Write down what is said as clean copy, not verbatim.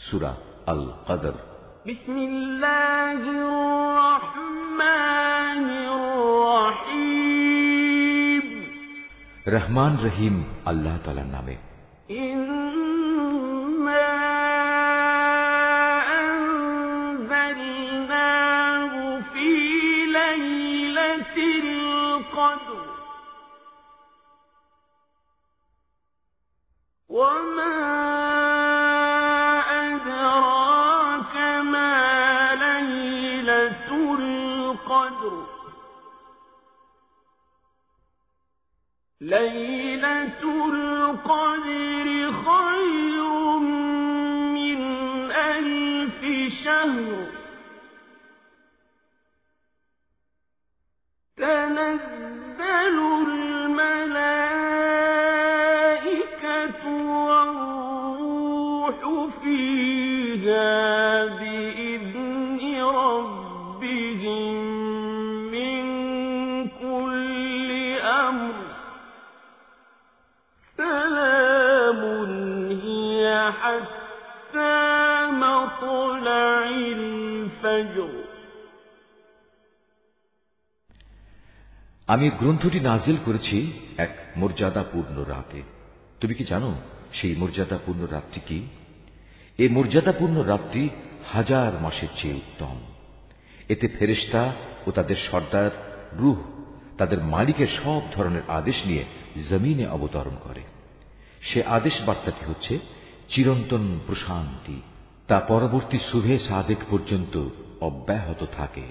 সূরা আল কদর। বিসমিল্লাহির রহমানির রহিম। রহমান রহিম আল্লাহ তাআলার নামে। ইন্না আনজালনাহু ফি লাইলাতিল কদর ওয়া মা ليلة القدر خير من ألف شهر تنزل الملائكة والروح فيها بإذن ربهم من كل أمر سلام هي حتى مطلع الفجر। আমি গ্রন্থটি নাজিল করেছি এক মর্যাদাপূর্ণ রাতে। তুমি কি জানো সেই মর্যাদাপূর্ণ রাতটি কি? এই মর্যাদাপূর্ণ রাতটি 1000 মাসের চেয়ে উত্তম। এতে ফেরেশতা ও তাদের সর্দার রূহ তাদের মালিকের সব ধরনের আদেশ নিয়ে জমিনে অবতরণ করে। সে আদেশ বার্তাটি হচ্ছে চিরন্তন প্রশান্তি, তা পরবর্তী শুভে সাদেক পর্যন্ত অব্যাহত থাকে।